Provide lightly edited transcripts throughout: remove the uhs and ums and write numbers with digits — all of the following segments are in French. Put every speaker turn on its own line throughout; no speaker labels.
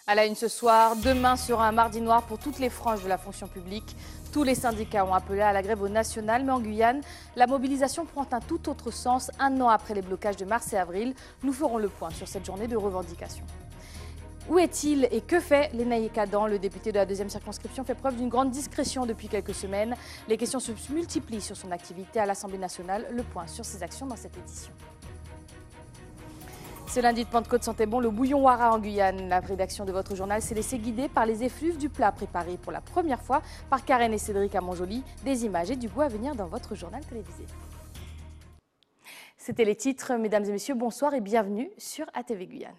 À la une ce soir, demain sera un mardi noir pour toutes les franges de la fonction publique. Tous les syndicats ont appelé à la grève au national, mais en Guyane, la mobilisation prend un tout autre sens. Un an après les blocages de mars et avril, nous ferons le point sur cette journée de revendication. Où est-il et que fait Lénaïck Adam? Le député de la 2e circonscription fait preuve d'une grande discrétion depuis quelques semaines. Les questions se multiplient sur son activité à l'Assemblée nationale. Le point sur ses actions dans cette édition. Ce lundi de Pentecôte sentait bon le bouillon Wara en Guyane. La rédaction de votre journal s'est laissée guider par les effluves du plat préparé pour la première fois par Karen et Cédric à Montjoly. Des images et du goût à venir dans votre journal télévisé. C'était les titres. Mesdames et messieurs, bonsoir et bienvenue sur ATV Guyane.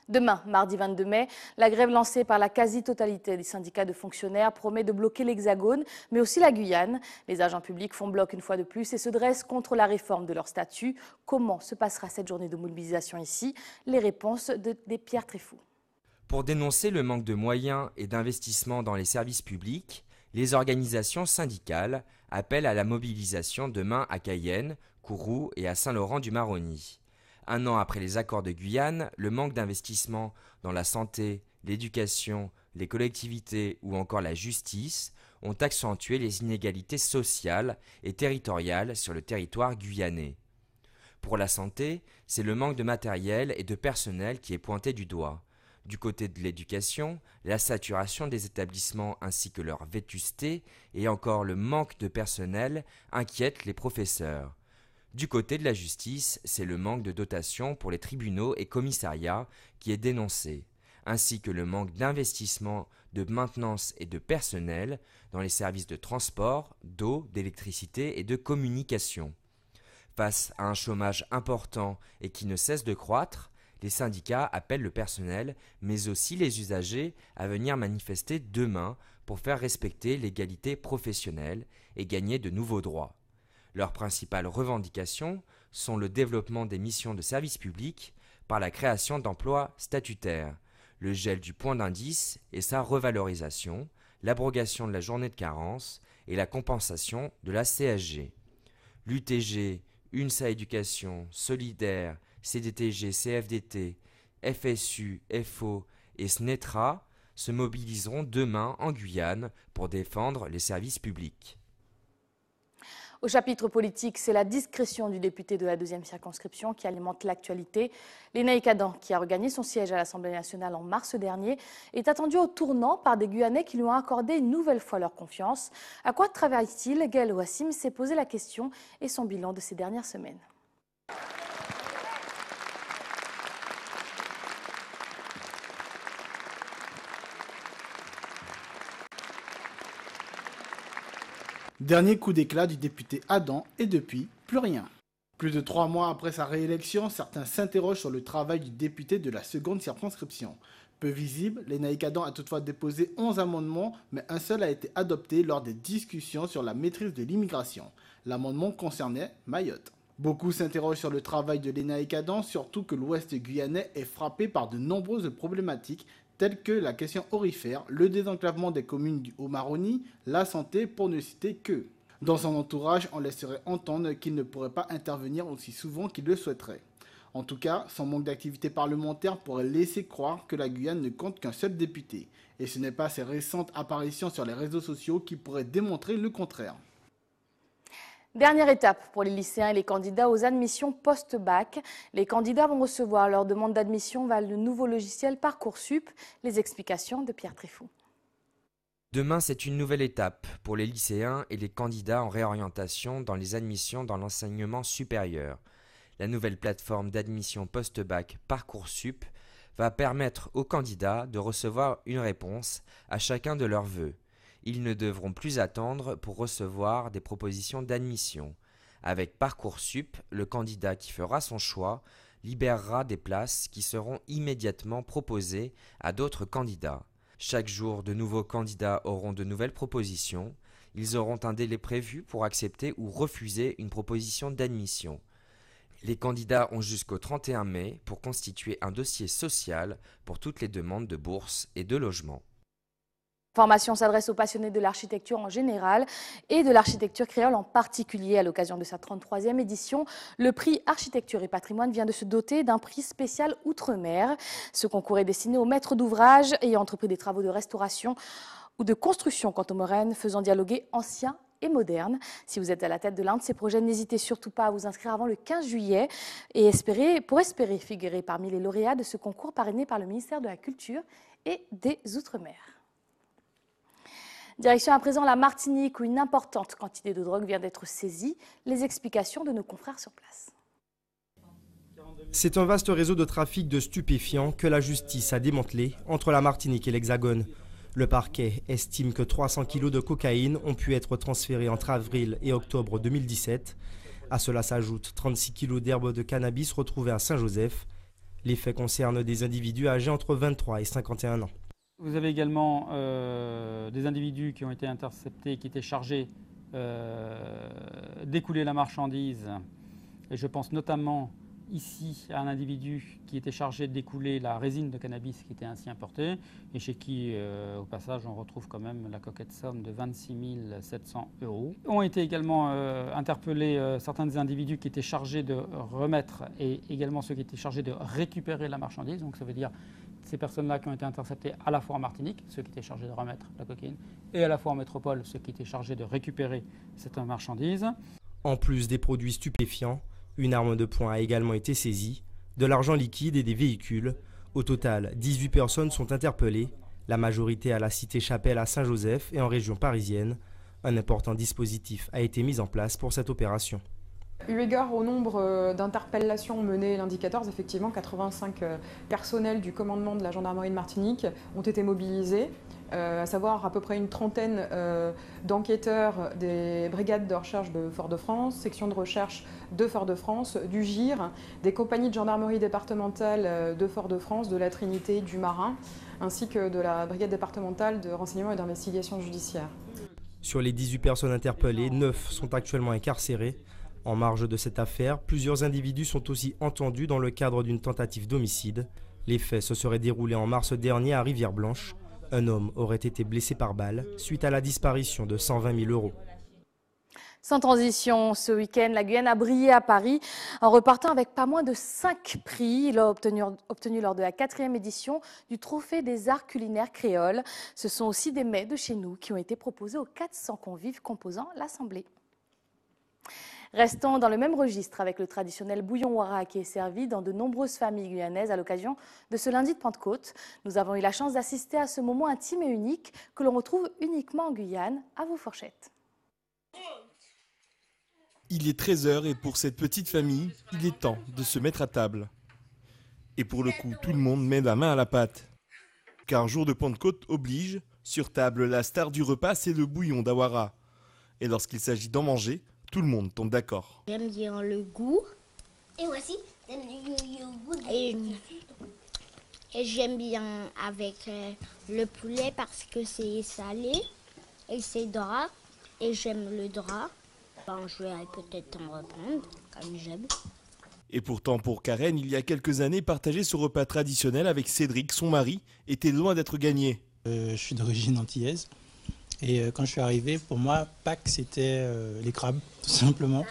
Demain, mardi 22 mai, la grève lancée par la quasi-totalité des syndicats de fonctionnaires promet de bloquer l'Hexagone, mais aussi la Guyane. Les agents publics font bloc une fois de plus et se dressent contre la réforme de leur statut. Comment se passera cette journée de mobilisation ici? Les réponses des Pierre Tréfou.
Pour dénoncer le manque de moyens et d'investissement dans les services publics, les organisations syndicales appellent à la mobilisation demain à Cayenne, Kourou et à Saint-Laurent-du-Maroni. Un an après les accords de Guyane, le manque d'investissement dans la santé, l'éducation, les collectivités ou encore la justice ont accentué les inégalités sociales et territoriales sur le territoire guyanais. Pour la santé, c'est le manque de matériel et de personnel qui est pointé du doigt. Du côté de l'éducation, la saturation des établissements ainsi que leur vétusté et encore le manque de personnel inquiètent les professeurs. Du côté de la justice, c'est le manque de dotation pour les tribunaux et commissariats qui est dénoncé, ainsi que le manque d'investissement, de maintenance et de personnel dans les services de transport, d'eau, d'électricité et de communication. Face à un chômage important et qui ne cesse de croître, les syndicats appellent le personnel, mais aussi les usagers, à venir manifester demain pour faire respecter l'égalité professionnelle et gagner de nouveaux droits. Leurs principales revendications sont le développement des missions de service public par la création d'emplois statutaires, le gel du point d'indice et sa revalorisation, l'abrogation de la journée de carence et la compensation de la CSG. L'UTG, UNSA Éducation, Solidaire, CDTG, CFDT, FSU, FO et SNETRA se mobiliseront demain en Guyane pour défendre les services publics.
Au chapitre politique, c'est la discrétion du député de la 2e circonscription qui alimente l'actualité. Lénaïck Adam, qui a regagné son siège à l'Assemblée nationale en mars dernier, est attendu au tournant par des Guyanais qui lui ont accordé une nouvelle fois leur confiance. À quoi travaille-t-il? Gaël Wassim s'est posé la question et son bilan de ces dernières semaines.
Dernier coup d'éclat du député Adam et depuis, plus rien. Plus de 3 mois après sa réélection, certains s'interrogent sur le travail du député de la 2e circonscription. Peu visible, Lénaïck Adam a toutefois déposé 11 amendements, mais un seul a été adopté lors des discussions sur la maîtrise de l'immigration. L'amendement concernait Mayotte. Beaucoup s'interrogent sur le travail de Lénaïck Adam, surtout que l'ouest guyanais est frappé par de nombreuses problématiques telles que la question aurifère, le désenclavement des communes du Haut-Maroni, la santé, pour ne citer que. Dans son entourage, on laisserait entendre qu'il ne pourrait pas intervenir aussi souvent qu'il le souhaiterait. En tout cas, son manque d'activité parlementaire pourrait laisser croire que la Guyane ne compte qu'un seul député. Et ce n'est pas ses récentes apparitions sur les réseaux sociaux qui pourraient démontrer le contraire.
Dernière étape pour les lycéens et les candidats aux admissions post-bac. Les candidats vont recevoir leur demande d'admission via le nouveau logiciel Parcoursup. Les explications de Pierre Tréfou.
Demain, c'est une nouvelle étape pour les lycéens et les candidats en réorientation dans les admissions dans l'enseignement supérieur. La nouvelle plateforme d'admission post-bac Parcoursup va permettre aux candidats de recevoir une réponse à chacun de leurs vœux. Ils ne devront plus attendre pour recevoir des propositions d'admission. Avec Parcoursup, le candidat qui fera son choix libérera des places qui seront immédiatement proposées à d'autres candidats. Chaque jour, de nouveaux candidats auront de nouvelles propositions. Ils auront un délai prévu pour accepter ou refuser une proposition d'admission. Les candidats ont jusqu'au 31 mai pour constituer un dossier social pour toutes les demandes de bourse et de logement.
Formation s'adresse aux passionnés de l'architecture en général et de l'architecture créole en particulier. À l'occasion de sa 33e édition, le prix Architecture et Patrimoine vient de se doter d'un prix spécial Outre-mer. Ce concours est destiné aux maîtres d'ouvrage ayant entrepris des travaux de restauration ou de construction contemporaine faisant dialoguer anciens et moderne. Si vous êtes à la tête de l'un de ces projets, n'hésitez surtout pas à vous inscrire avant le 15 juillet et pour espérer figurer parmi les lauréats de ce concours parrainé par le ministère de la Culture et des Outre-mer. Direction à présent la Martinique où une importante quantité de drogue vient d'être saisie. Les explications de nos confrères sur place.
C'est un vaste réseau de trafic de stupéfiants que la justice a démantelé entre la Martinique et l'Hexagone. Le parquet estime que 300 kilos de cocaïne ont pu être transférés entre avril et octobre 2017. À cela s'ajoutent 36 kilos d'herbes de cannabis retrouvées à Saint-Joseph. Les faits concernent des individus âgés entre 23 et 51 ans.
Vous avez également des individus qui ont été interceptés, qui étaient chargés d'écouler la marchandise. Et je pense notamment ici à un individu qui était chargé d'écouler la résine de cannabis qui était ainsi importée et chez qui, au passage, on retrouve quand même la coquette somme de 26 700 €. Ont été également interpellés certains des individus qui étaient chargés de remettre et également ceux qui étaient chargés de récupérer la marchandise. Donc ça veut dire ces personnes-là qui ont été interceptées à la fois en Martinique, ceux qui étaient chargés de remettre la cocaïne, et à la fois en métropole, ceux qui étaient chargés de récupérer cette marchandise.
En plus des produits stupéfiants, une arme de poing a également été saisie, de l'argent liquide et des véhicules. Au total, 18 personnes sont interpellées, la majorité à la cité Chapelle à Saint-Joseph et en région parisienne. Un important dispositif a été mis en place pour cette opération.
Eu égard au nombre d'interpellations menées lundi 14, effectivement, 85 personnels du commandement de la gendarmerie de Martinique ont été mobilisés, à savoir à peu près une trentaine d'enquêteurs des brigades de recherche de Fort-de-France, section de recherche de Fort-de-France, du GIR, des compagnies de gendarmerie départementale de Fort-de-France, de la Trinité, du Marin, ainsi que de la brigade départementale de renseignement et d'investigation judiciaire.
Sur les 18 personnes interpellées, 9 sont actuellement incarcérées. En marge de cette affaire, plusieurs individus sont aussi entendus dans le cadre d'une tentative d'homicide. Les faits se seraient déroulés en mars dernier à Rivière-Blanche. Un homme aurait été blessé par balle suite à la disparition de 120 000 €.
Sans transition, ce week-end, la Guyane a brillé à Paris en repartant avec pas moins de 5 prix. Il a obtenu lors de la 4e édition du Trophée des arts culinaires créoles. Ce sont aussi des mets de chez nous qui ont été proposés aux 400 convives composant l'Assemblée. Restons dans le même registre avec le traditionnel bouillon wara qui est servi dans de nombreuses familles guyanaises à l'occasion de ce lundi de Pentecôte. Nous avons eu la chance d'assister à ce moment intime et unique que l'on retrouve uniquement en Guyane. À vos fourchettes.
Il est 13h et pour cette petite famille, il est temps de se mettre à table. Et pour le coup, tout le monde met la main à la pâte. Car jour de Pentecôte oblige, sur table, la star du repas, c'est le bouillon d'awara. Et lorsqu'il s'agit d'en manger, tout le monde tombe d'accord.
J'aime bien le goût.
Et moi aussi, j'aime le goût.
Et j'aime bien avec le poulet parce que c'est salé et c'est drap. Et j'aime le drap. Je vais peut-être en reprendre, comme j'aime.
Et pourtant, pour Karen, il y a quelques années, partager ce repas traditionnel avec Cédric, son mari, était loin d'être gagné.
Je suis d'origine antillaise. Et quand je suis arrivé, pour moi, Pâques, c'était les crabes, tout simplement.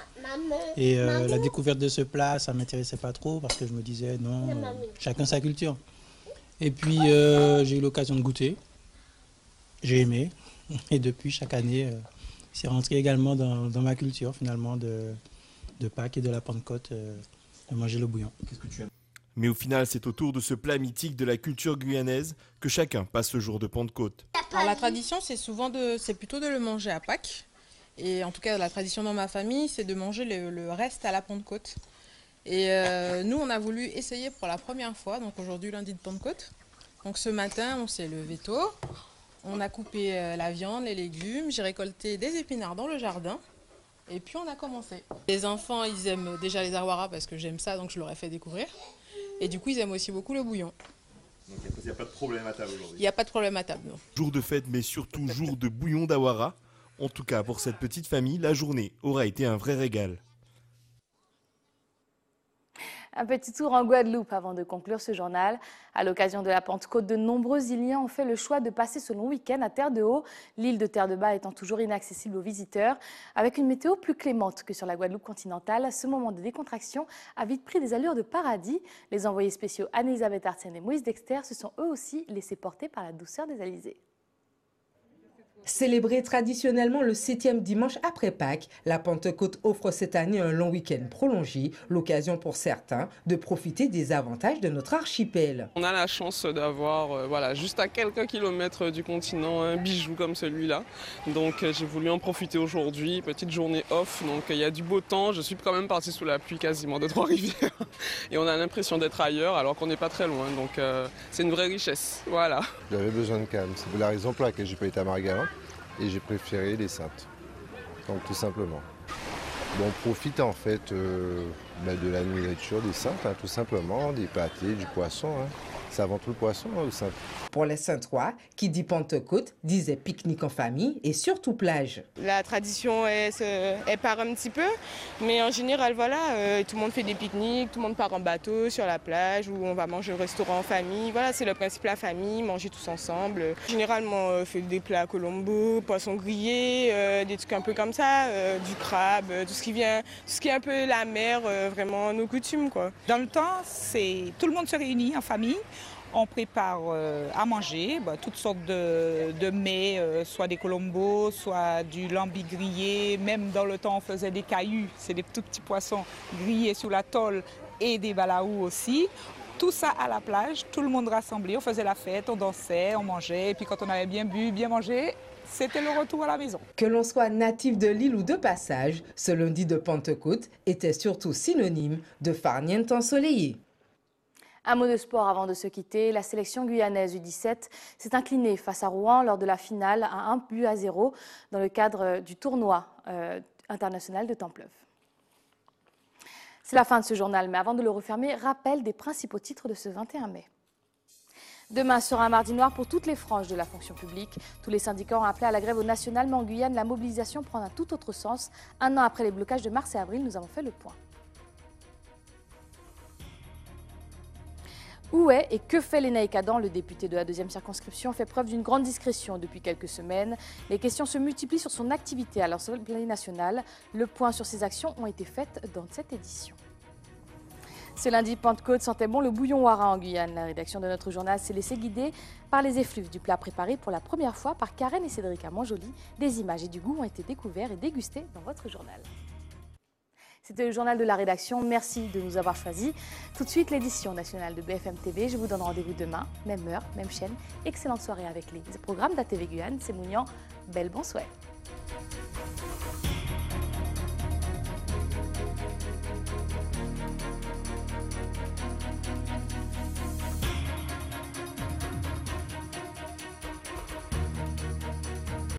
Et la découverte de ce plat, ça ne m'intéressait pas trop parce que je me disais, non, chacun sa culture. Et puis, j'ai eu l'occasion de goûter. J'ai aimé. Et depuis, chaque année, c'est rentré également dans ma culture, finalement, de Pâques et de la Pentecôte, de manger le bouillon.
Qu'est-ce que tu aimes ? Mais au final, c'est autour de ce plat mythique de la culture guyanaise que chacun passe le jour de Pentecôte.
Alors, la tradition, c'est plutôt de le manger à Pâques. Et en tout cas, la tradition dans ma famille, c'est de manger le reste à la Pentecôte. Et nous, on a voulu essayer pour la première fois, donc aujourd'hui, lundi de Pentecôte. Donc ce matin, on s'est levé tôt. On a coupé la viande, les légumes. J'ai récolté des épinards dans le jardin. Et puis, on a commencé. Les enfants, ils aiment déjà les awara parce que j'aime ça, donc je leur ai fait découvrir. Et du coup, ils aiment aussi beaucoup le bouillon.
Donc il n'y a pas de problème à table aujourd'hui.
Il n'y a pas de problème à table, non.
Jour de fête, mais surtout jour de bouillon d'awara. En tout cas, pour cette petite famille, la journée aura été un vrai régal.
Un petit tour en Guadeloupe avant de conclure ce journal. À l'occasion de la Pentecôte, de nombreux Iliens ont fait le choix de passer ce long week-end à Terre-de-Haut, l'île de Terre-de-Bas étant toujours inaccessible aux visiteurs. Avec une météo plus clémente que sur la Guadeloupe continentale, ce moment de décontraction a vite pris des allures de paradis. Les envoyés spéciaux Anne-Elisabeth Artienne et Moïse Dexter se sont eux aussi laissés porter par la douceur des alizés.
Célébrée traditionnellement le 7e dimanche après Pâques, la Pentecôte offre cette année un long week-end prolongé, l'occasion pour certains de profiter des avantages de notre archipel.
On a la chance d'avoir juste à quelques kilomètres du continent un bijou comme celui-là. Donc j'ai voulu en profiter aujourd'hui, petite journée off, donc il y a du beau temps. Je suis quand même partie sous la pluie quasiment de Trois-Rivières et on a l'impression d'être ailleurs alors qu'on n'est pas très loin. Donc c'est une vraie richesse, voilà.
J'avais besoin de calme, c'est la raison pour laquelle j'ai pas été à Margarin. Et j'ai préféré les Saintes, donc tout simplement. Bon, on profite en fait de la nourriture des Saintes, hein, tout simplement, des pâtés, du poisson. Hein. C'est avant tout le poisson aux Saintes.
Pour les Saintois, qui dit Pentecôte, disait pique-nique en famille et surtout plage.
La tradition, elle part un petit peu, mais en général, voilà, tout le monde fait des pique-niques, tout le monde part en bateau sur la plage, où on va manger au restaurant en famille. Voilà, c'est le principe de la famille, manger tous ensemble. Généralement, on fait des plats à Colombo, poissons grillés, des trucs un peu comme ça, du crabe, tout ce qui est un peu la mer, vraiment nos coutumes, quoi.
Dans le temps, tout le monde se réunit en famille. On prépare à manger, toutes sortes de mets, soit des colombos, soit du lambi grillé. Même dans le temps, on faisait des cailloux, c'est des tout petits poissons grillés sous la tôle et des balaous aussi. Tout ça à la plage, tout le monde rassemblé, on faisait la fête, on dansait, on mangeait. Et puis quand on avait bien bu, bien mangé, c'était le retour à la maison.
Que l'on soit natif de l'île ou de passage, ce lundi de Pentecôte était surtout synonyme de farniente ensoleillée.
Un mot de sport avant de se quitter. La sélection guyanaise U17 s'est inclinée face à Rouen lors de la finale à 1-0 dans le cadre du tournoi international de Templeuve. C'est la fin de ce journal, mais avant de le refermer, rappel des principaux titres de ce 21 mai. Demain sera un mardi noir pour toutes les franges de la fonction publique. Tous les syndicats ont appelé à la grève au national, mais en Guyane, la mobilisation prend un tout autre sens. Un an après les blocages de mars et avril, nous avons fait le point. Où est et que fait Lénaïck Adam? Le député de la 2e circonscription fait preuve d'une grande discrétion depuis quelques semaines. Les questions se multiplient sur son activité à l'Assemblée nationale. Le point sur ses actions ont été faites dans cette édition. Ce lundi, Pentecôte sentait bon le bouillon Ouara en Guyane. La rédaction de notre journal s'est laissée guider par les effluves du plat préparé pour la première fois par Karen et Cédric à Montjoly. Des images et du goût ont été découverts et dégustés dans votre journal. C'était le journal de la rédaction. Merci de nous avoir choisis. Tout de suite, l'édition nationale de BFM TV. Je vous donne rendez-vous demain, même heure, même chaîne. Excellente soirée avec les programmes d'ATV Guyane. C'est Mounian. Belle bonne soirée.